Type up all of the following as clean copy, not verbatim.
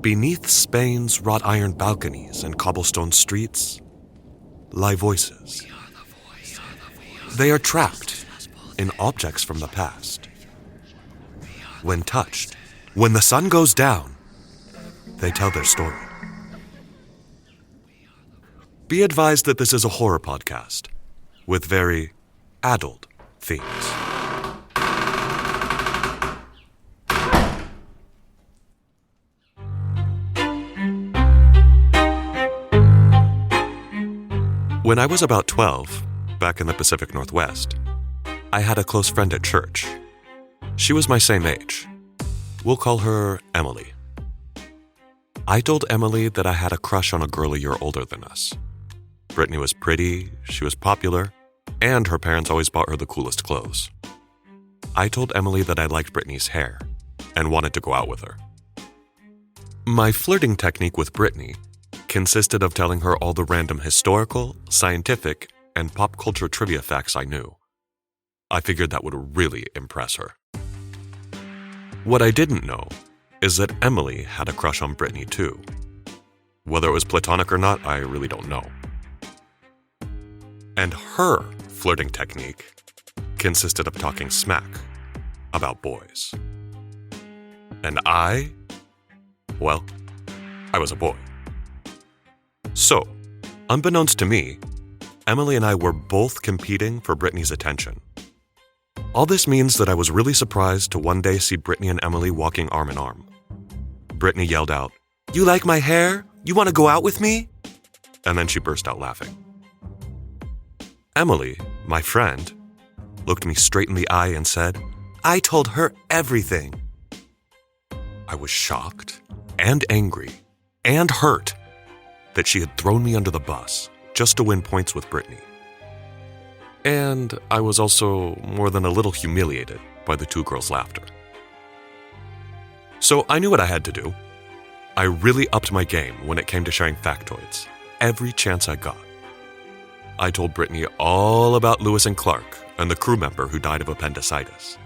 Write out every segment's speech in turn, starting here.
Beneath Spain's wrought iron balconies and cobblestone streets lie voices. They are trapped in objects from the past. When touched, when the sun goes down, they tell their story. Be advised that this is a horror podcast with very adult themes. When I was about 12, back in the Pacific Northwest, I had a close friend at church. She was my same age. We'll call her Emily. I told Emily that I had a crush on a girl a year older than us. Brittany was pretty, she was popular, and her parents always bought her the coolest clothes. I told Emily that I liked Brittany's hair and wanted to go out with her. My flirting technique with Brittany consisted of telling her all the random historical, scientific, and pop culture trivia facts I knew. I figured that would really impress her. What I didn't know is that Emily had a crush on Brittany too. Whether it was platonic or not, I really don't know. And her flirting technique consisted of talking smack about boys. And I was a boy. So, unbeknownst to me, Emily and I were both competing for Brittany's attention. All this means that I was really surprised to one day see Brittany and Emily walking arm in arm. Brittany yelled out, "You like my hair? You want to go out with me?" And then she burst out laughing. Emily, my friend, looked me straight in the eye and said, "I told her everything." I was shocked and angry and hurt that she had thrown me under the bus just to win points with Brittany. And I was also more than a little humiliated by the two girls' laughter. So I knew what I had to do. I really upped my game when it came to sharing factoids, every chance I got. I told Brittany all about Lewis and Clark and the crew member who died of appendicitis.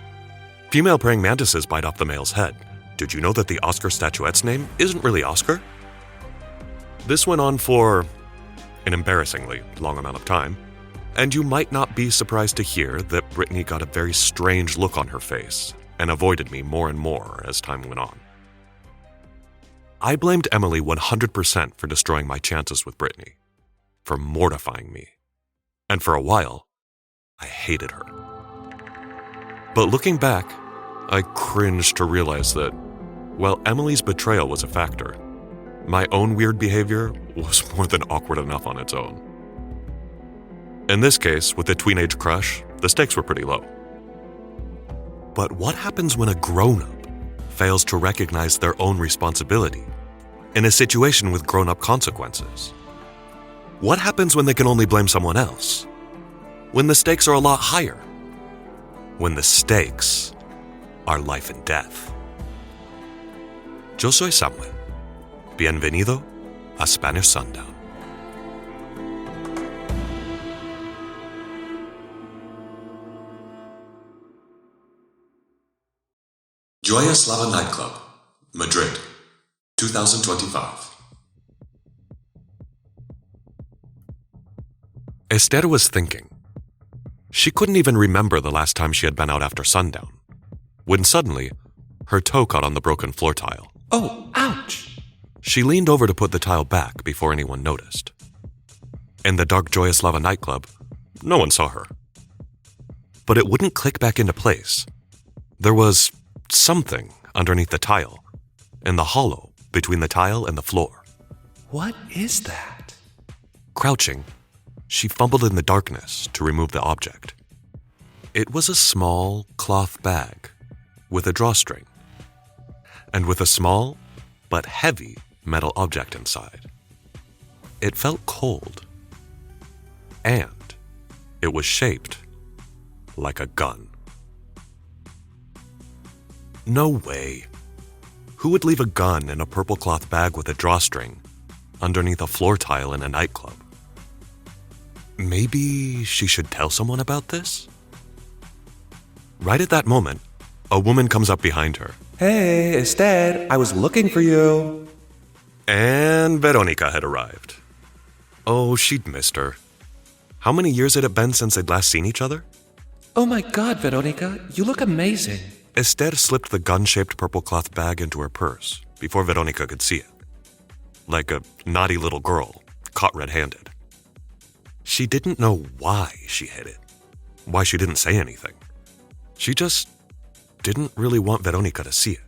Female praying mantises bite off the male's head. Did you know that the Oscar statuette's name isn't really Oscar? This went on for an embarrassingly long amount of time, and you might not be surprised to hear that Brittany got a very strange look on her face and avoided me more and more as time went on. I blamed Emily 100% for destroying my chances with Brittany, for mortifying me, and for a while, I hated her. But looking back, I cringed to realize that, while Emily's betrayal was a factor, my own weird behavior was more than awkward enough on its own. In this case, with a teenage crush, the stakes were pretty low. But what happens when a grown-up fails to recognize their own responsibility in a situation with grown-up consequences? What happens when they can only blame someone else? When the stakes are a lot higher? When the stakes are life and death? Yo soy Samuel. Bienvenido a Spanish Sundown. Eslava nightclub, Madrid, 2025. Esther was thinking. She couldn't even remember the last time she had been out after sundown, when suddenly, her toe caught on the broken floor tile. Oh, ouch! She leaned over to put the tile back before anyone noticed. In the dark Eslava nightclub, no one saw her. But it wouldn't click back into place. There was something underneath the tile, in the hollow between the tile and the floor. What is that? Crouching, she fumbled in the darkness to remove the object. It was a small cloth bag with a drawstring, and with a small but heavy metal object inside. It felt cold, and it was shaped like a gun. No way. Who would leave a gun in a purple cloth bag with a drawstring underneath a floor tile in a nightclub? Maybe she should tell someone about this? Right at that moment, a woman comes up behind her. Hey, Esther, I was looking for you. And Veronica had arrived. Oh, she'd missed her. How many years had it been since they'd last seen each other? Oh my God, Veronica, you look amazing. Esther slipped the gun-shaped purple cloth bag into her purse before Veronica could see it. Like a naughty little girl, caught red-handed. She didn't know why she hid it, why she didn't say anything. She just didn't really want Veronica to see it.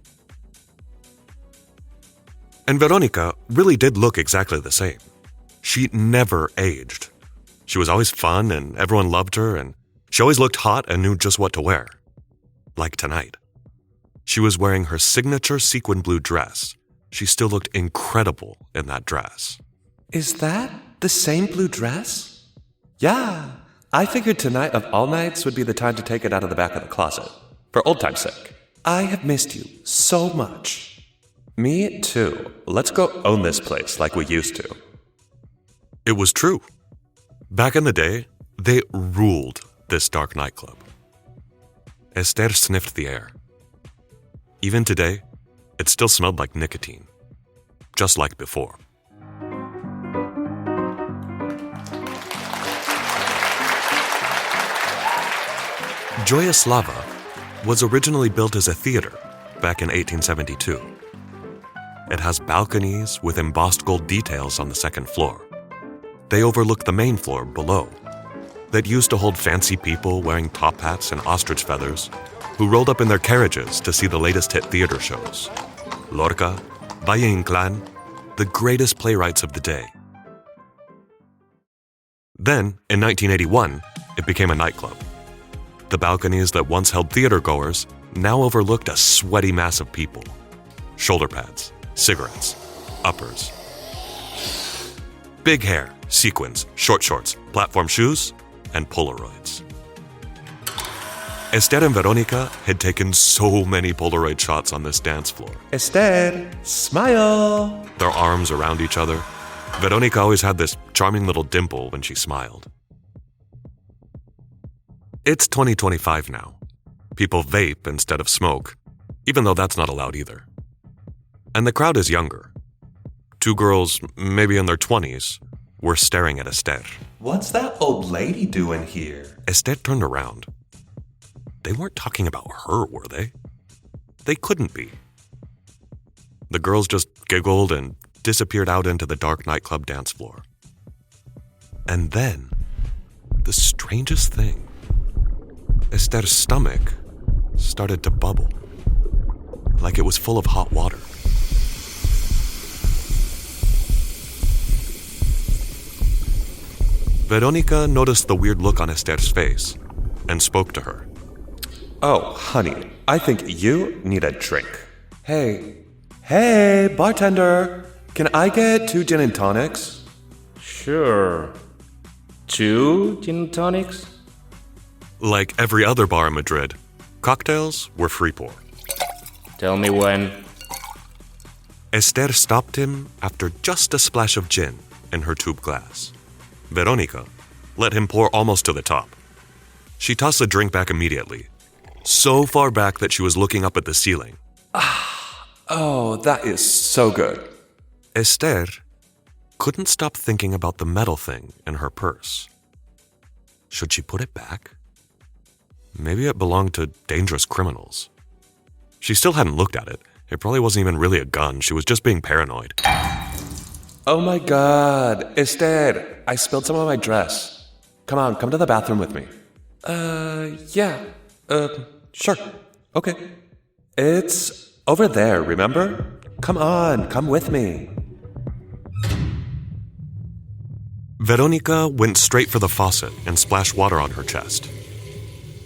And Veronica really did look exactly the same. She never aged. She was always fun and everyone loved her, and she always looked hot and knew just what to wear. Like tonight. She was wearing her signature sequin blue dress. She still looked incredible in that dress. Is that the same blue dress? Yeah, I figured tonight of all nights would be the time to take it out of the back of the closet. For old time's sake. I have missed you so much. Me too. Let's go own this place like we used to. It was true. Back in the day, they ruled this dark nightclub. Esther sniffed the air. Even today, it still smelled like nicotine, just like before. Eslava was originally built as a theater back in 1872. It has balconies with embossed gold details on the second floor. They overlook the main floor below that used to hold fancy people wearing top hats and ostrich feathers who rolled up in their carriages to see the latest hit theater shows. Lorca, Valle-Inclán, the greatest playwrights of the day. Then, in 1981, it became a nightclub. The balconies that once held theater-goers now overlooked a sweaty mass of people. Shoulder pads, cigarettes, uppers. Big hair, sequins, short shorts, platform shoes, and Polaroids. Esther and Veronica had taken so many Polaroid shots on this dance floor. Esther, smile! Their arms around each other. Veronica always had this charming little dimple when she smiled. It's 2025 now. People vape instead of smoke, even though that's not allowed either. And the crowd is younger. Two girls, maybe in their 20s, were staring at Esther. What's that old lady doing here? Esther turned around. They weren't talking about her, were they? They couldn't be. The girls just giggled and disappeared out into the dark nightclub dance floor. And then, the strangest thing. Esther's stomach started to bubble, like it was full of hot water. Veronica noticed the weird look on Esther's face and spoke to her. Oh, honey, I think you need a drink. Hey, bartender, can I get 2 gin and tonics? Sure. 2 gin and tonics? Like every other bar in Madrid, cocktails were free pour. Tell me when. Esther stopped him after just a splash of gin in her tube glass. Veronica let him pour almost to the top. She tossed the drink back immediately, so far back that she was looking up at the ceiling. Oh, that is so good. Esther couldn't stop thinking about the metal thing in her purse. Should she put it back? Maybe it belonged to dangerous criminals. She still hadn't looked at it. It probably wasn't even really a gun. She was just being paranoid. Oh my God, Esther, I spilled some on my dress. Come on, come to the bathroom with me. Sure. Okay. It's over there, remember? Come on, come with me. Veronica went straight for the faucet and splashed water on her chest,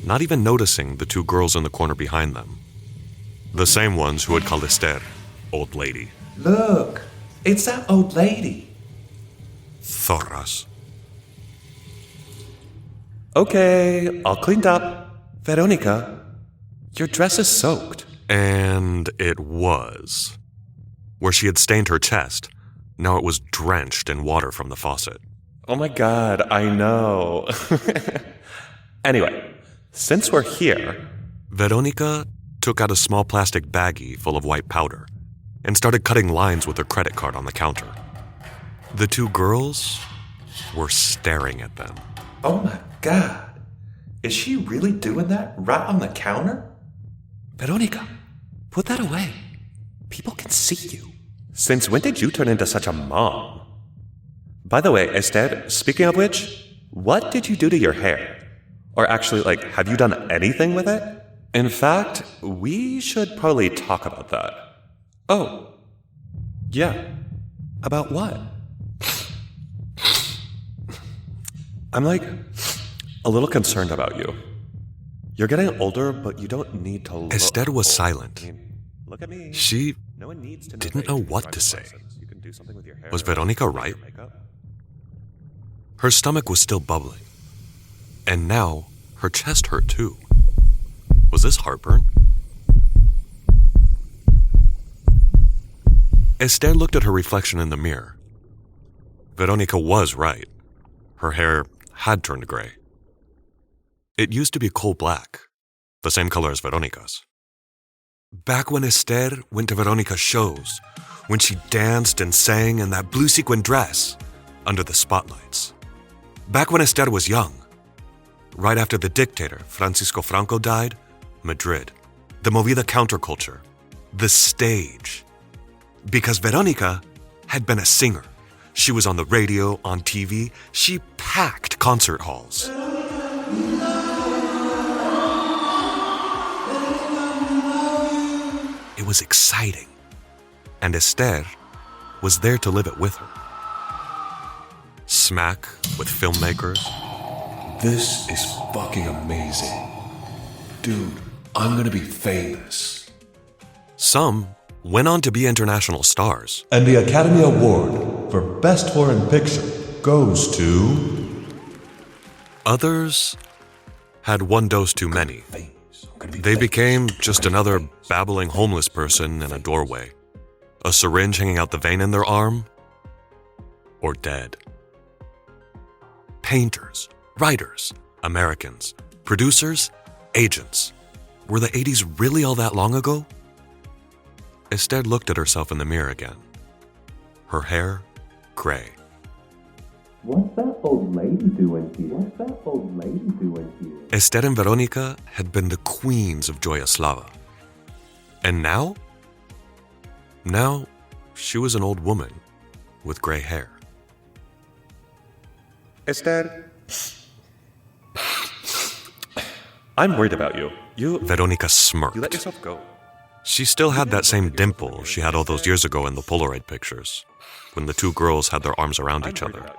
not even noticing the 2 girls in the corner behind them. The same ones who had called Esther old lady. Look, it's that old lady. Zorras. Okay, all cleaned up. Veronica, your dress is soaked. And it was. Where she had stained her chest, now it was drenched in water from the faucet. Oh my God, I know. Anyway, since we're here... Veronica took out a small plastic baggie full of white powder and started cutting lines with her credit card on the counter. The two girls were staring at them. Oh my God. Is she really doing that right on the counter? Veronica, put that away. People can see you. Since when did you turn into such a mom? By the way, Esther, speaking of which, what did you do to your hair? Or actually, have you done anything with it? In fact, we should probably talk about that. Oh, yeah. About what? I'm a little concerned about you. You're getting older, but you don't need to look. Esther was silent. Look at me. She No one needs to didn't know what to say. You can do something with your hair. Was Veronica right? Her stomach was still bubbling. And now, her chest hurt too. Was this heartburn? Esther looked at her reflection in the mirror. Veronica was right. Her hair had turned gray. It used to be coal black, the same color as Veronica's. Back when Esther went to Veronica's shows, when she danced and sang in that blue sequin dress under the spotlights. Back when Esther was young, right after the dictator, Francisco Franco, died, Madrid, the Movida counterculture, the stage. Because Veronica had been a singer. She was on the radio, on TV. She packed concert halls. It was exciting. And Esther was there to live it with her. Smack with filmmakers. This is fucking amazing. Dude, I'm gonna be famous. Some went on to be international stars. And the Academy Award for Best Foreign Picture goes to... Others had one dose too many. They became just another babbling homeless person in a doorway, a syringe hanging out the vein in their arm, or dead. Painters, writers, Americans, producers, agents. Were the 80s really all that long ago? Esther looked at herself in the mirror again. Her hair, gray. What's that old lady doing here? What's that old lady doing here? Esther and Veronica had been the queens of Joy Eslava. And now? Now, she was an old woman with gray hair. Esther, I'm worried about you. Veronica You let smirked. yourself go. She still had that same dimple she had all those years ago in the Polaroid pictures, when the two girls had their arms around each other.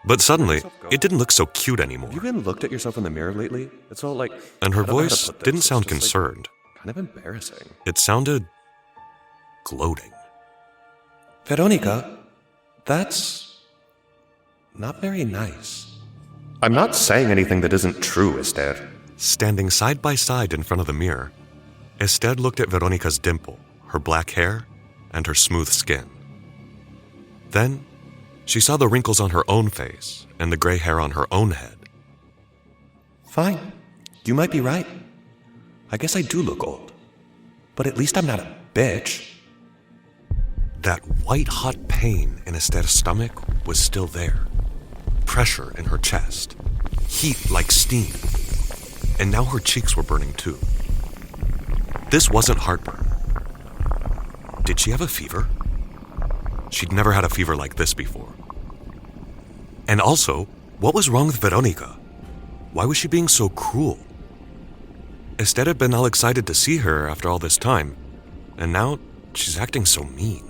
But suddenly, it didn't look so cute anymore. Have you even looked at yourself in the mirror lately? It's all And her I don't know how to voice put this. didn't It's sound just, concerned. kind of embarrassing. It sounded gloating. Veronica, that's not very nice. I'm not saying anything that isn't true, Esther. Standing side by side in front of the mirror, Esther looked at Veronica's dimple, her black hair, and her smooth skin. Then, she saw the wrinkles on her own face and the gray hair on her own head. Fine. You might be right. I guess I do look old. But at least I'm not a bitch. That white-hot pain in Esther's stomach was still there. Pressure in her chest. Heat like steam. And now her cheeks were burning too. This wasn't heartburn. Did she have a fever? She'd never had a fever like this before. And also, what was wrong with Veronica? Why was she being so cruel? Esther had been all excited to see her after all this time, and now she's acting so mean.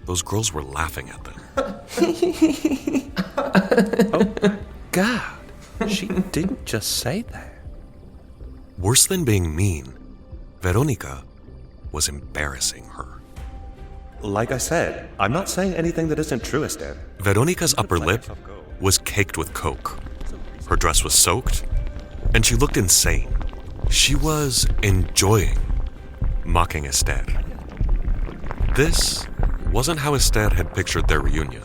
Those girls were laughing at them. Oh, God. She didn't just say that. Worse than being mean, Veronica was embarrassing her. Like I said, I'm not saying anything that isn't true, Esther. Veronica's upper Let lip yourself go. was caked with coke. Her dress was soaked, and she looked insane. She was enjoying mocking Esther. This wasn't how Esther had pictured their reunion.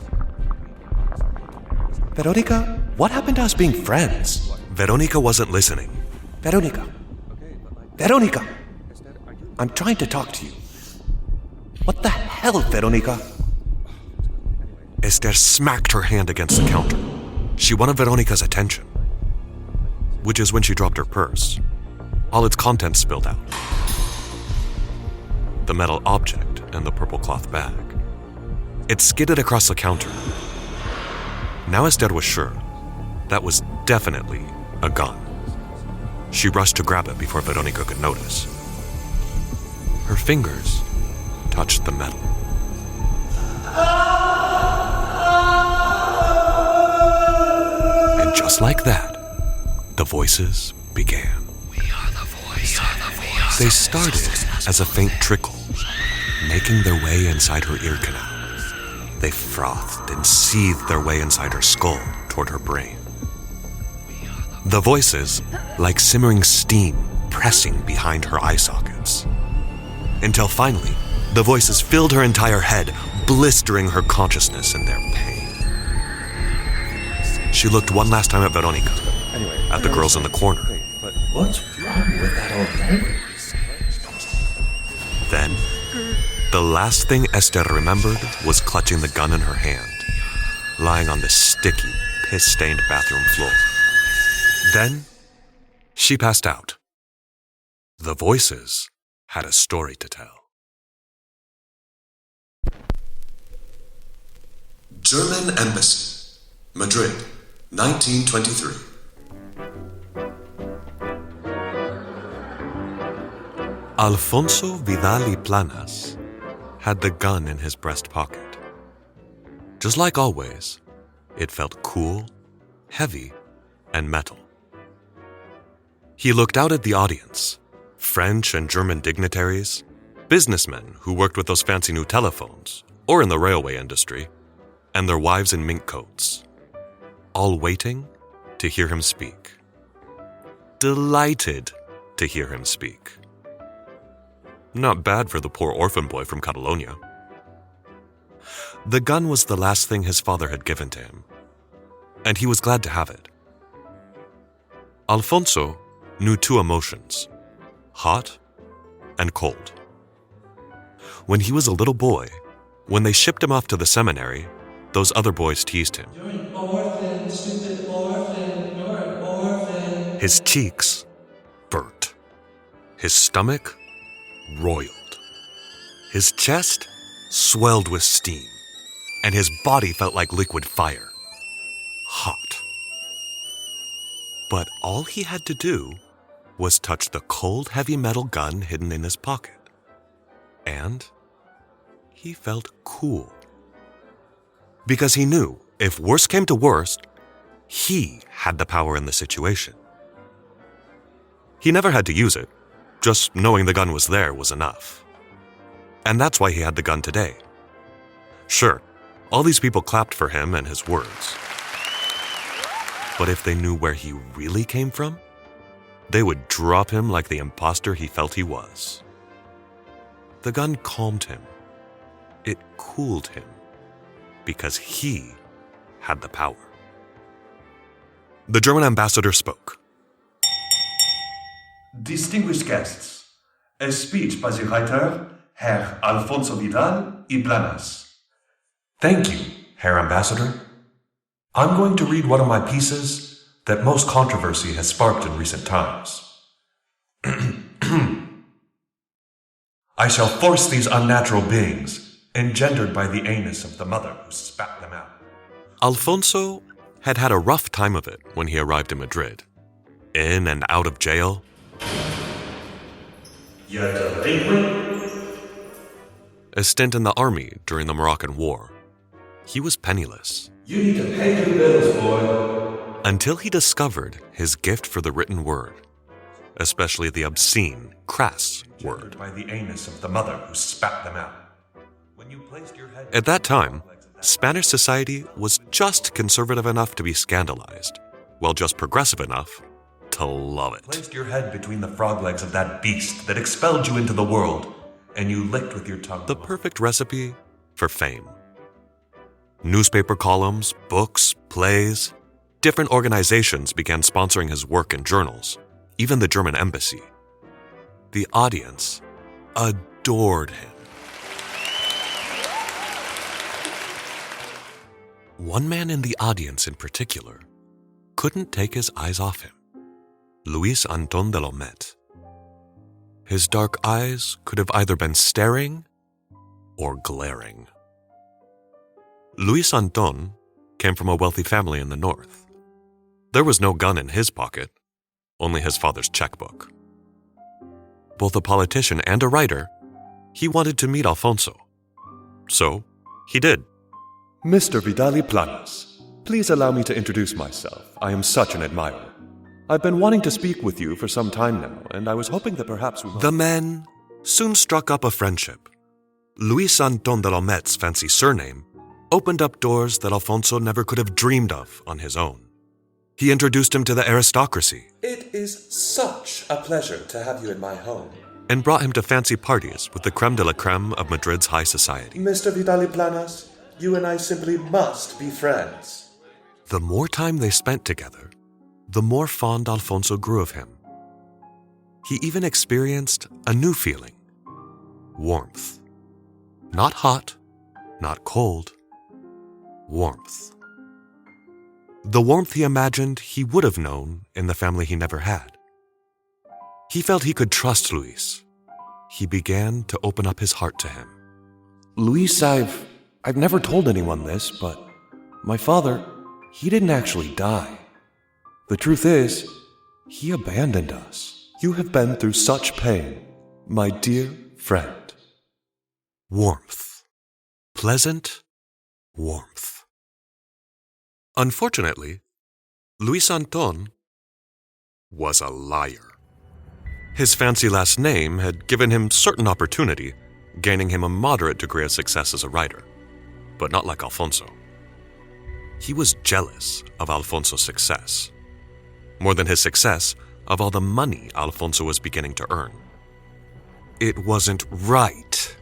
Veronica, what happened to us being friends? Veronica wasn't listening. Veronica. Veronica. I'm trying to talk to you. What the hell, Veronica? Esther smacked her hand against the counter. She wanted Veronica's attention, which is when she dropped her purse. All its contents spilled out. The metal object and the purple cloth bag. It skidded across the counter. Now Esther was sure that was definitely a gun. She rushed to grab it before Veronica could notice. Her fingers touched the metal. And just like that, the voices began. They started as a faint trickle, making their way inside her ear canal. They frothed and seethed their way inside her skull toward her brain. The voices, like simmering steam, pressing behind her eye sockets. Until finally, the voices filled her entire head, blistering her consciousness in their pain. She looked one last time at Veronica, at the girls in the corner. What's wrong with that old lady? Then, the last thing Esther remembered was clutching the gun in her hand, lying on the sticky, piss-stained bathroom floor. Then, she passed out. The voices had a story to tell. German Embassy, Madrid, 1923. Alfonso Vidal y Planas had the gun in his breast pocket. Just like always, it felt cool, heavy, and metal. He looked out at the audience, French and German dignitaries, businessmen who worked with those fancy new telephones, or in the railway industry, and their wives in mink coats, all waiting to hear him speak. Delighted to hear him speak. Not bad for the poor orphan boy from Catalonia. The gun was the last thing his father had given to him, and he was glad to have it. Alfonso knew two emotions, hot and cold. When he was a little boy, when they shipped him off to the seminary, those other boys teased him. You're an orphan, stupid orphan, you're an orphan. His cheeks burnt. His stomach roiled. His chest swelled with steam, and his body felt like liquid fire. Hot. But all he had to do was touch the cold, heavy metal gun hidden in his pocket. And he felt cool. Because he knew, if worst came to worst, he had the power in the situation. He never had to use it. Just knowing the gun was there was enough. And that's why he had the gun today. Sure, all these people clapped for him and his words. But if they knew where he really came from, they would drop him like the imposter he felt he was. The gun calmed him. It cooled him. Because he had the power. The German ambassador spoke. Distinguished guests, a speech by the writer, Herr Alfonso Vidal y Planas. Thank you, Herr Ambassador. I'm going to read one of my pieces that most controversy has sparked in recent times. I shall force these unnatural beings, engendered by the anus of the mother who spat them out. Alfonso had had a rough time of it when he arrived in Madrid. In and out of jail. You delinquent? A stint in the army during the Moroccan War. He was penniless. You need to pay your bills, boy. Until he discovered his gift for the written word, especially the obscene, crass word. By the anus of the mother who spat them out. When you placed your head... At that time, Spanish society was just conservative enough to be scandalized, while just progressive enough to love it. Placed your head between the frog legs of that beast that expelled you into the world, and you licked with your tongue. The perfect recipe for fame. Newspaper columns, books, plays. Different organizations began sponsoring his work in journals, even the German embassy. The audience adored him. One man in the audience in particular couldn't take his eyes off him, Luis Anton de Lomet. His dark eyes could have either been staring or glaring. Luis Anton came from a wealthy family in the north. There was no gun in his pocket, only his father's checkbook. Both a politician and a writer, he wanted to meet Alfonso. So, he did. Mr. Vidali Planas, please allow me to introduce myself. I am such an admirer. I've been wanting to speak with you for some time now, and I was hoping that perhaps we might... The men soon struck up a friendship. Luis Anton de Lomet's fancy surname opened up doors that Alfonso never could have dreamed of on his own. He introduced him to the aristocracy. It is such a pleasure to have you in my home. And brought him to fancy parties with the creme de la creme of Madrid's high society. Mr. Vidali Planas, you and I simply must be friends. The more time they spent together, the more fond Alfonso grew of him. He even experienced a new feeling: warmth. Not hot, not cold, warmth. The warmth he imagined he would have known in the family he never had. He felt he could trust Luis. He began to open up his heart to him. Luis, I've never told anyone this, but my father, he didn't actually die. The truth is, he abandoned us. You have been through such pain, my dear friend. Warmth. Pleasant warmth. Unfortunately, Luis Anton was a liar. His fancy last name had given him certain opportunity, gaining him a moderate degree of success as a writer, but not like Alfonso. He was jealous of Alfonso's success. More than his success, of all the money Alfonso was beginning to earn. It wasn't right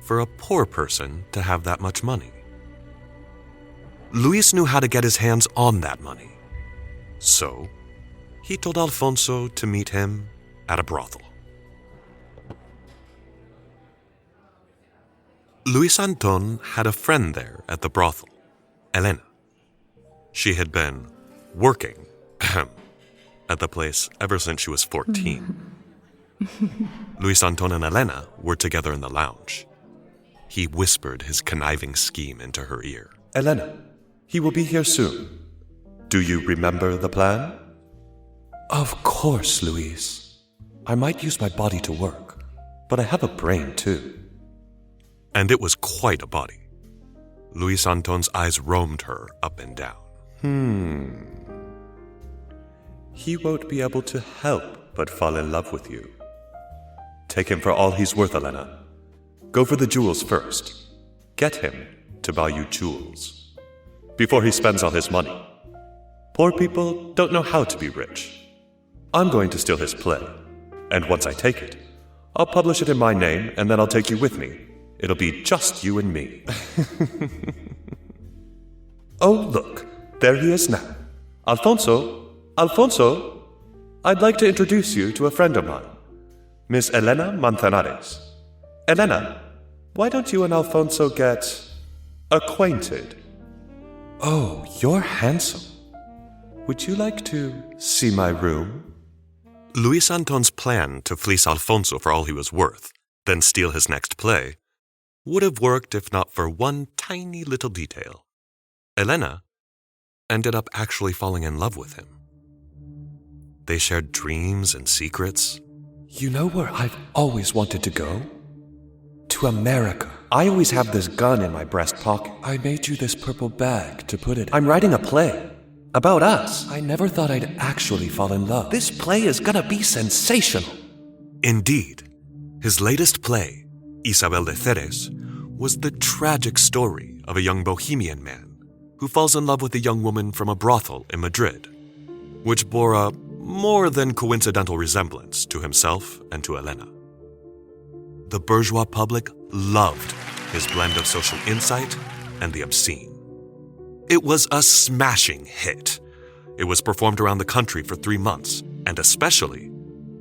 for a poor person to have that much money. Luis knew how to get his hands on that money. So, he told Alfonso to meet him at a brothel. Luis Anton had a friend there at the brothel, Elena. She had been working at the place ever since she was 14. Luis Anton and Elena were together in the lounge. He whispered his conniving scheme into her ear. Elena, he will be here soon. Do you remember the plan? Of course, Luis. I might use my body to work, but I have a brain too. And it was quite a body. Luis Anton's eyes roamed her up and down. He won't be able to help but fall in love with you. Take him for all he's worth, Elena. Go for the jewels first. Get him to buy you jewels. Before he spends all his money. Poor people don't know how to be rich. I'm going to steal his play. And once I take it, I'll publish it in my name and then I'll take you with me. It'll be just you and me. Oh, look. There he is now. Alfonso, I'd like to introduce you to a friend of mine, Miss Elena Manzanares. Elena, why don't you and Alfonso get acquainted? Oh, you're handsome. Would you like to see my room? Luis Anton's plan to fleece Alfonso for all he was worth, then steal his next play, would have worked if not for one tiny little detail. Elena ended up actually falling in love with him. They shared dreams and secrets. You know where I've always wanted to go? To America. I always have this gun in my breast pocket. I made you this purple bag to put it in. I'm writing a play. About us. I never thought I'd actually fall in love. This play is gonna be sensational. Indeed, his latest play, Isabel de Ceres, was the tragic story of a young bohemian man who falls in love with a young woman from a brothel in Madrid, which bore a more than coincidental resemblance to himself and to Elena. The bourgeois public loved his blend of social insight and the obscene. It was a smashing hit. It was performed around the country for 3 months, and especially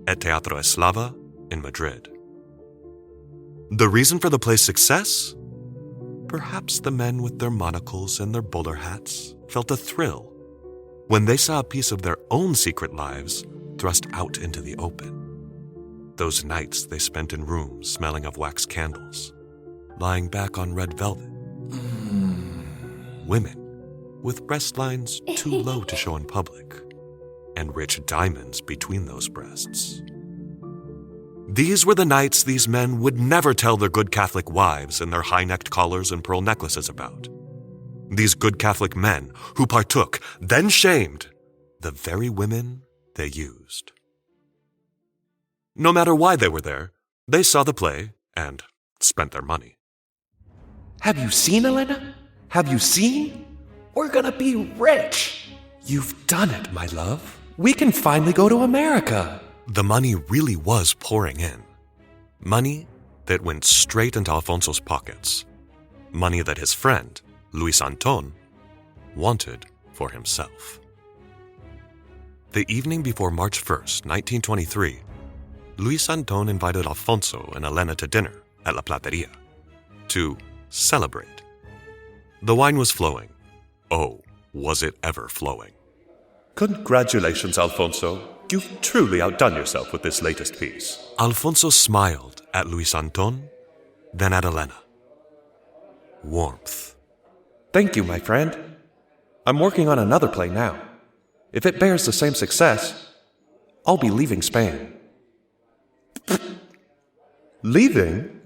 at Teatro Eslava in Madrid. The reason for the play's success? Perhaps the men with their monocles and their bowler hats felt a thrill when they saw a piece of their own secret lives thrust out into the open. Those nights they spent in rooms smelling of wax candles, lying back on red velvet. Women with breast lines too low to show in public, and rich diamonds between those breasts. These were the nights these men would never tell their good Catholic wives in their high-necked collars and pearl necklaces about. These good Catholic men who partook, then shamed, the very women they used. No matter why they were there, they saw the play and spent their money. Have you seen, Elena? Have you seen? We're gonna be rich. You've done it, my love. We can finally go to America. The money really was pouring in. Money that went straight into Alfonso's pockets. Money that his friend, Luis Anton, wanted for himself. The evening before March 1st, 1923, Luis Anton invited Alfonso and Elena to dinner at La Plateria to celebrate. The wine was flowing. Oh, was it ever flowing. Congratulations, Alfonso. You've truly outdone yourself with this latest piece. Alfonso smiled at Luis Anton, then at Elena. Warmth. Thank you, my friend. I'm working on another play now. If it bears the same success, I'll be leaving Spain. Leaving?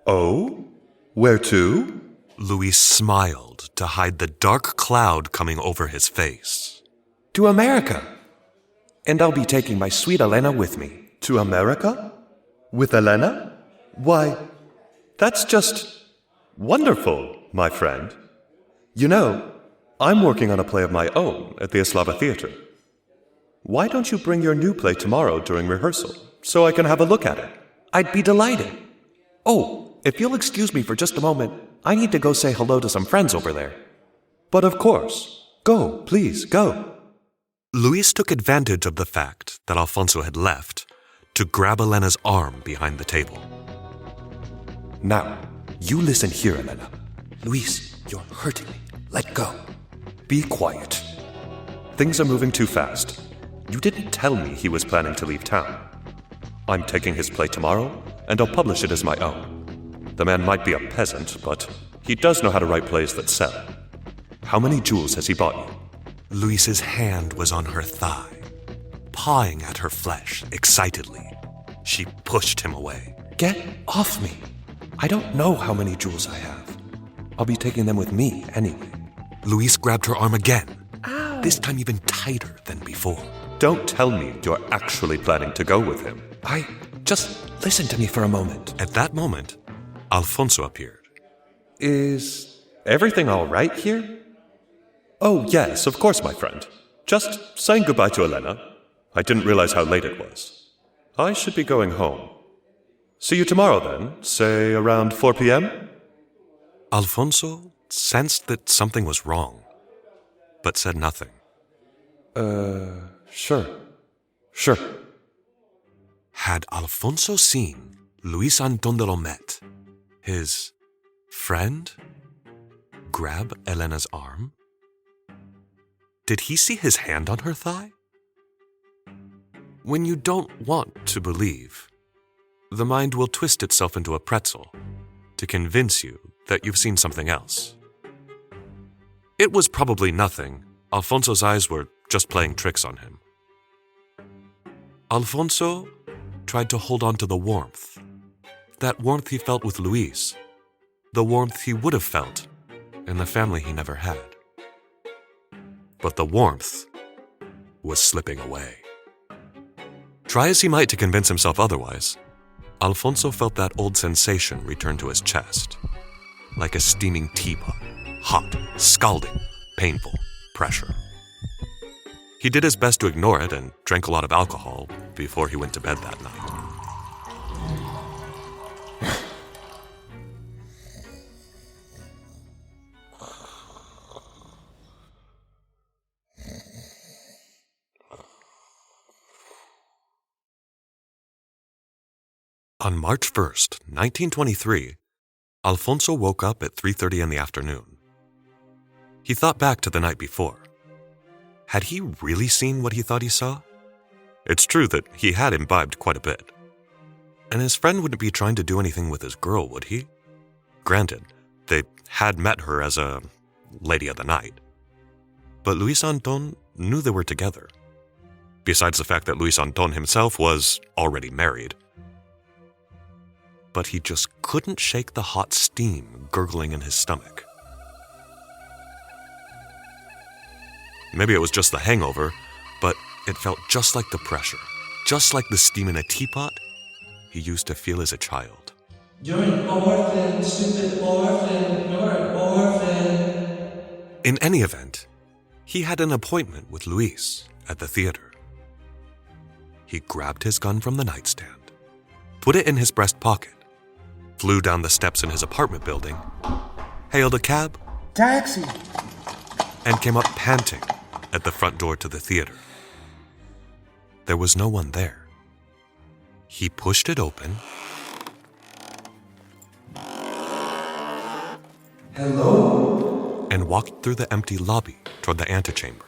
Oh? Where to? Luis smiled to hide the dark cloud coming over his face. To America. And I'll be taking my sweet Elena with me. To America? With Elena? Why, that's just wonderful, my friend. You know, I'm working on a play of my own at the Eslava Theater. Why don't you bring your new play tomorrow during rehearsal, so I can have a look at it? I'd be delighted. Oh, if you'll excuse me for just a moment, I need to go say hello to some friends over there. But of course, go, please, go. Luis took advantage of the fact that Alfonso had left to grab Elena's arm behind the table. Now, you listen here, Elena. Luis, you're hurting me. Let go. Be quiet. Things are moving too fast. You didn't tell me he was planning to leave town. I'm taking his play tomorrow, and I'll publish it as my own. The man might be a peasant, but he does know how to write plays that sell. How many jewels has he bought you? Luis's hand was on her thigh, pawing at her flesh excitedly. She pushed him away. Get off me. I don't know how many jewels I have. I'll be taking them with me anyway. Luis grabbed her arm again, this time even tighter than before. Don't tell me you're actually planning to go with him. Just listen to me for a moment. At that moment, Alfonso appeared. Is everything all right here? Oh, yes, of course, my friend. Just saying goodbye to Elena. I didn't realize how late it was. I should be going home. See you tomorrow then, say around 4 p.m.? Alfonso sensed that something was wrong, but said nothing. Sure. Had Alfonso seen Luis Anton de Lomet, his friend, grab Elena's arm? Did he see his hand on her thigh? When you don't want to believe, the mind will twist itself into a pretzel to convince you that you've seen something else. It was probably nothing. Alfonso's eyes were just playing tricks on him. Alfonso tried to hold on to the warmth. That warmth he felt with Luis. The warmth he would have felt in the family he never had. But the warmth was slipping away. Try as he might to convince himself otherwise, Alfonso felt that old sensation return to his chest, like a steaming teapot, hot, scalding, painful pressure. He did his best to ignore it and drank a lot of alcohol before he went to bed that night. On March 1st, 1923, Alfonso woke up at 3:30 in the afternoon. He thought back to the night before. Had he really seen what he thought he saw? It's true that he had imbibed quite a bit. And his friend wouldn't be trying to do anything with his girl, would he? Granted, they had met her as a lady of the night. But Luis Anton knew they were together. Besides the fact that Luis Anton himself was already married. But he just couldn't shake the hot steam gurgling in his stomach. Maybe it was just the hangover, but it felt just like the pressure, just like the steam in a teapot he used to feel as a child. You're an orphan, stupid orphan. You're an orphan. In any event, he had an appointment with Luis at the theater. He grabbed his gun from the nightstand, put it in his breast pocket, flew down the steps in his apartment building, hailed a cab, Taxi! and came up panting at the front door to the theater. There was no one there. He pushed it open. Hello? And walked through the empty lobby toward the antechamber.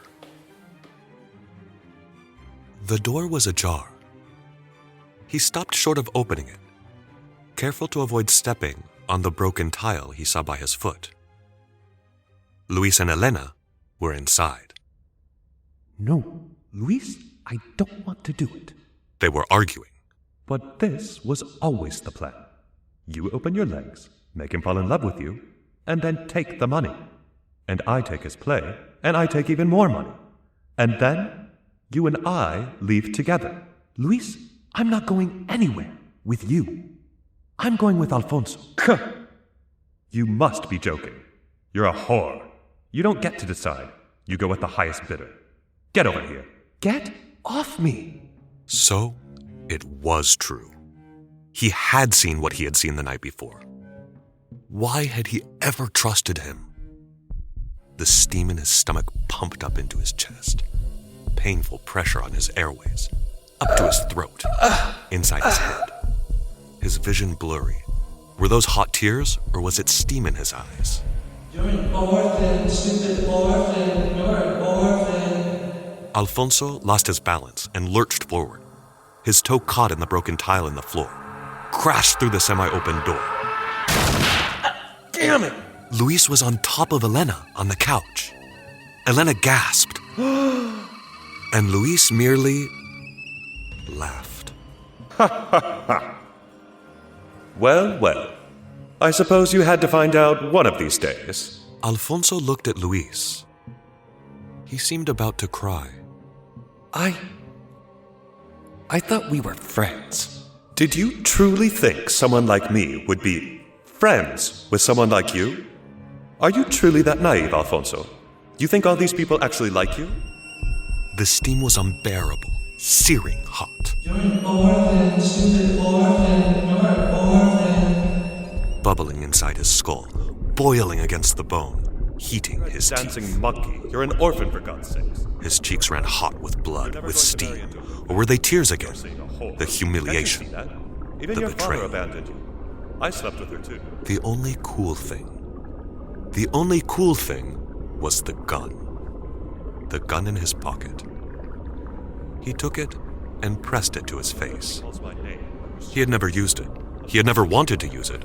The door was ajar. He stopped short of opening it, careful to avoid stepping on the broken tile he saw by his foot. Luis and Elena were inside. No, Luis, I don't want to do it. They were arguing. But this was always the plan. You open your legs, make him fall in love with you, and then take the money. And I take his play, and I take even more money. And then you and I leave together. Luis, I'm not going anywhere with you. I'm going with Alfonso. You must be joking. You're a whore. You don't get to decide. You go with the highest bidder. Get over here. Get off me. So, it was true. He had seen what he had seen the night before. Why had he ever trusted him? The steam in his stomach pumped up into his chest. Painful pressure on his airways, up to his throat, inside his head. His vision blurry. Were those hot tears, or was it steam in his eyes? You're an orphan, stupid orphan. You're an orphan. Alfonso lost his balance and lurched forward. His toe caught in the broken tile in the floor, crashed through the semi-open door. Damn it! Luis was on top of Elena on the couch. Elena gasped. And Luis merely laughed. Well, well. I suppose you had to find out one of these days. Alfonso looked at Luis. He seemed about to cry. I thought we were friends. Did you truly think someone like me would be friends with someone like you? Are you truly that naive, Alfonso? You think all these people actually like you? The steam was unbearable, searing hot. You're an orphan, stupid orphan. You're an orphan. Bubbling inside his skull, boiling against the bone, heating his Dancing teeth. monkey. You're an orphan, for God's sakes. His cheeks ran hot with blood, with steam. Or were they tears again? The humiliation, Even the your betrayal. father abandoned you. I slept with her too. The only cool thing was the gun. The gun in his pocket. He took it and pressed it to his face. He had never used it. He had never wanted to use it.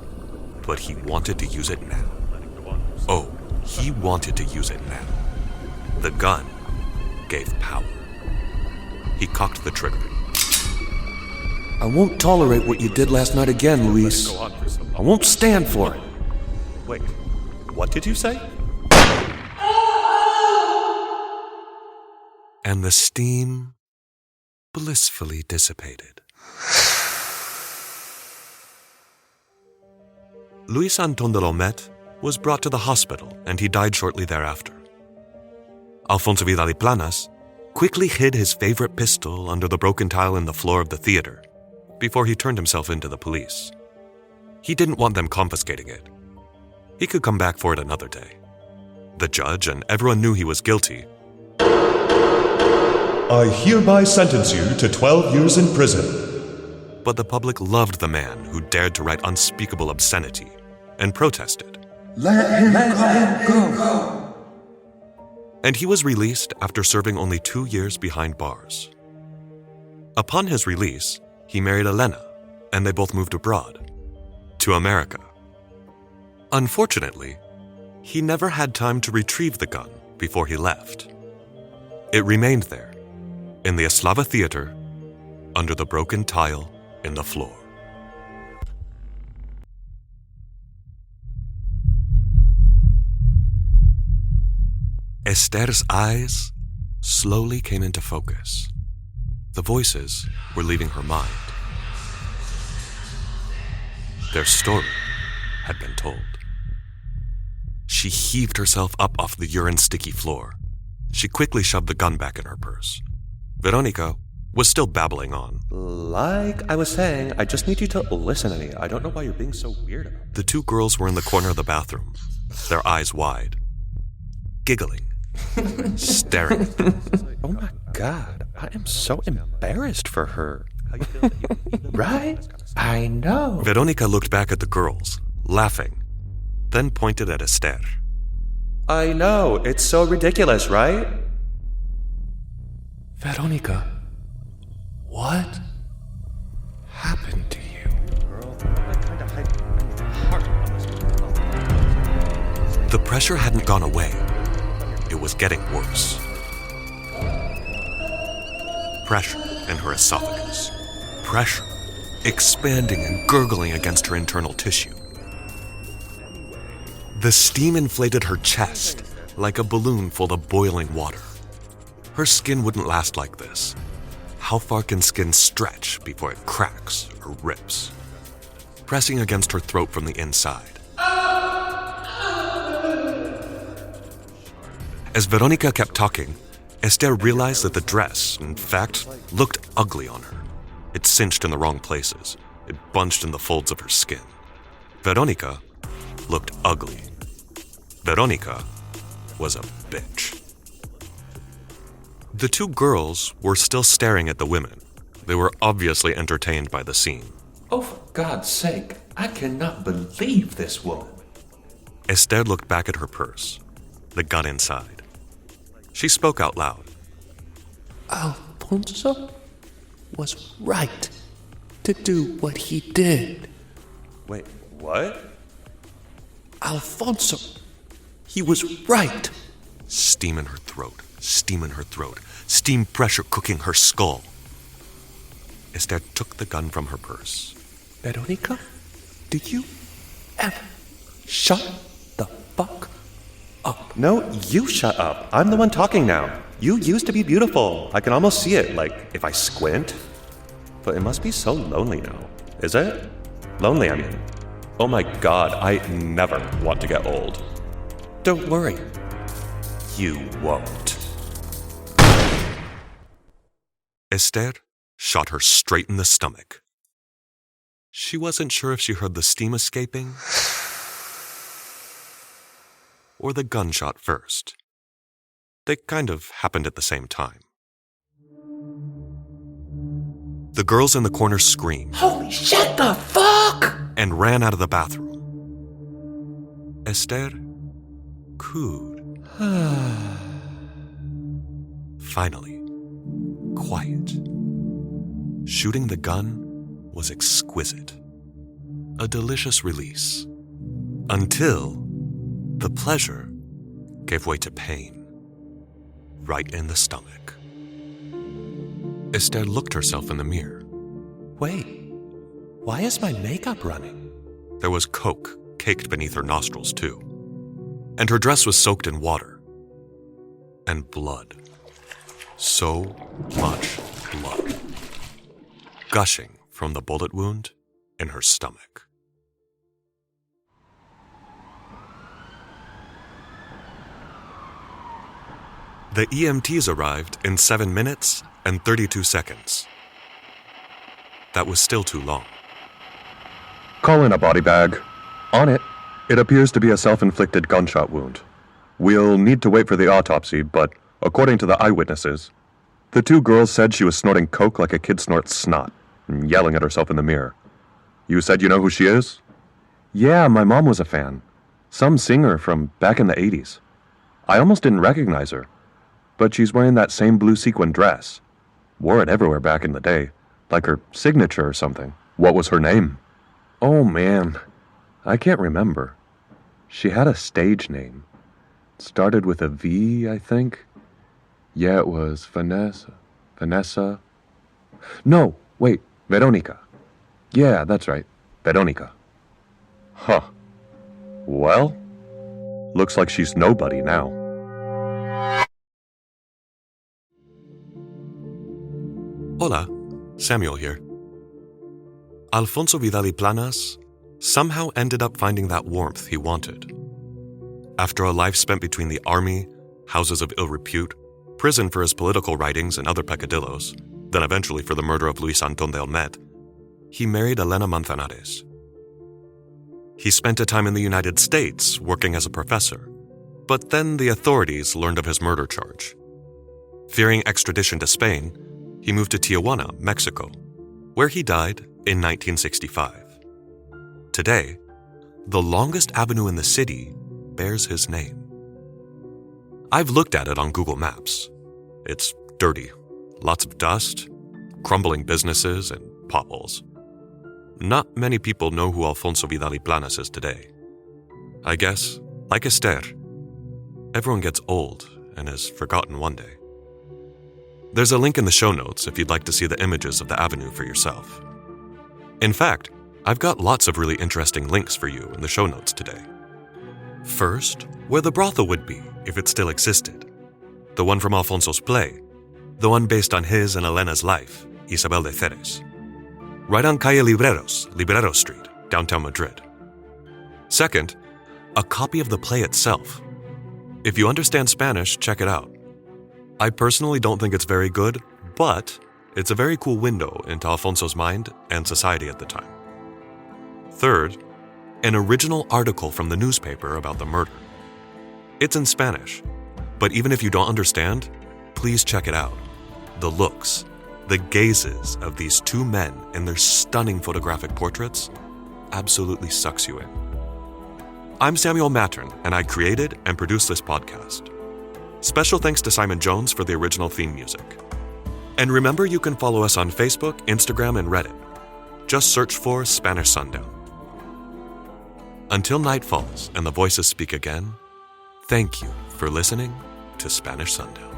But he wanted to use it now. Oh, he wanted to use it now. The gun gave power. He cocked the trigger. I won't tolerate what you did last night again, Luis. I won't stand for it. Wait, what did you say? And the steam blissfully dissipated. Luis Anton de Lomet was brought to the hospital, and he died shortly thereafter. Alfonso Vidal y Planas quickly hid his favorite pistol under the broken tile in the floor of the theater before he turned himself into the police. He didn't want them confiscating it. He could come back for it another day. The judge and everyone knew he was guilty. I hereby sentence you to 12 years in prison. But the public loved the man who dared to write unspeakable obscenity and protested. Let him go. And he was released after serving only 2 years behind bars. Upon his release, he married Elena, and they both moved abroad, to America. Unfortunately, he never had time to retrieve the gun before he left. It remained there, in the Eslava theater, under the broken tile in the floor. Esther's eyes slowly came into focus. The voices were leaving her mind. Their story had been told. She heaved herself up off the urine-sticky floor. She quickly shoved the gun back in her purse. Veronica was still babbling on. Like I was saying, I just need you to listen to me. I don't know why you're being so weird about it. The two girls were in the corner of the bathroom, their eyes wide, giggling, staring. Oh my God, I am so embarrassed for her. Right? I know. Veronica looked back at the girls, laughing, then pointed at Esther. I know, it's so ridiculous, right? Veronica, what happened to you? The pressure hadn't gone away. It was getting worse. Pressure in her esophagus. Pressure expanding and gurgling against her internal tissue. The steam inflated her chest like a balloon full of boiling water. Her skin wouldn't last like this. How far can skin stretch before it cracks or rips? Pressing against her throat from the inside. As Veronica kept talking, Esther realized that the dress, in fact, looked ugly on her. It cinched in the wrong places. It bunched in the folds of her skin. Veronica looked ugly. Veronica was a bitch. The two girls were still staring at the women. They were obviously entertained by the scene. Oh, for God's sake, I cannot believe this woman. Esther looked back at her purse, the gun inside. She spoke out loud. Alfonso was right to do what he did. Wait, what? Alfonso, he was right. Steam in her throat, steam in her throat, steam pressure cooking her skull. Esther took the gun from her purse. Veronica, do you ever shut the fuck up? No, you shut up. I'm the one talking now. You used to be beautiful. I can almost see it, like, if I squint. But it must be so lonely now. Is it? Lonely, I mean. Oh my God, I never want to get old. Don't worry. You won't. Esther shot her straight in the stomach. She wasn't sure if she heard the steam escaping or the gunshot first. They kind of happened at the same time. The girls in the corner screamed. Holy shit, the fuck! And ran out of the bathroom. Esther cooed. Finally, quiet. Shooting the gun was exquisite. A delicious release. Until the pleasure gave way to pain. Right in the stomach. Esther looked herself in the mirror. Wait, why is my makeup running? There was coke caked beneath her nostrils, too. And her dress was soaked in water. And blood. So much blood. Gushing from the bullet wound in her stomach. The EMTs arrived in 7 minutes and 32 seconds. That was still too long. Call in a body bag. On it, it appears to be a self-inflicted gunshot wound. We'll need to wait for the autopsy, but according to the eyewitnesses, the two girls said she was snorting coke like a kid snorts snot. and yelling at herself in the mirror. You said you know who she is? Yeah, my mom was a fan. Some singer from back in the 80s. I almost didn't recognize her, but she's wearing that same blue sequin dress. Wore it everywhere back in the day, like her signature or something. What was her name? Oh man, I can't remember. She had a stage name. Started with a V, I think. Yeah, it was Vanessa. No, wait, Veronica. Yeah, that's right, Veronica. Huh. Well, looks like she's nobody now. Hola, Samuel here. Alfonso Vidal y Planas somehow ended up finding that warmth he wanted. After a life spent between the army, houses of ill repute, prison for his political writings and other peccadillos, then eventually for the murder of Luis Anton de Olmet, he married Elena Manzanares. He spent a time in the United States working as a professor, but then the authorities learned of his murder charge. Fearing extradition to Spain, he moved to Tijuana, Mexico, where he died in 1965. Today, the longest avenue in the city bears his name. I've looked at it on Google Maps. It's dirty, lots of dust, crumbling businesses, and potholes. Not many people know who Alfonso Vidal y Planas is today. I guess, like Esther, everyone gets old and is forgotten one day. There's a link in the show notes if you'd like to see the images of the avenue for yourself. In fact, I've got lots of really interesting links for you in the show notes today. First, where the brothel would be if it still existed. The one from Alfonso's play, the one based on his and Elena's life, Isabel de Ceres. Right on Calle Librero Street, downtown Madrid. Second, a copy of the play itself. If you understand Spanish, check it out. I personally don't think it's very good, but it's a very cool window into Alfonso's mind and society at the time. Third, an original article from the newspaper about the murder. It's in Spanish, but even if you don't understand, please check it out. The looks, the gazes of these two men in their stunning photographic portraits absolutely sucks you in. I'm Samuel Mattern, and I created and produced this podcast. Special thanks to Simon Jones for the original theme music. And remember, you can follow us on Facebook, Instagram, and Reddit. Just search for Spanish Sundown. Until night falls and the voices speak again, thank you for listening to Spanish Sundown.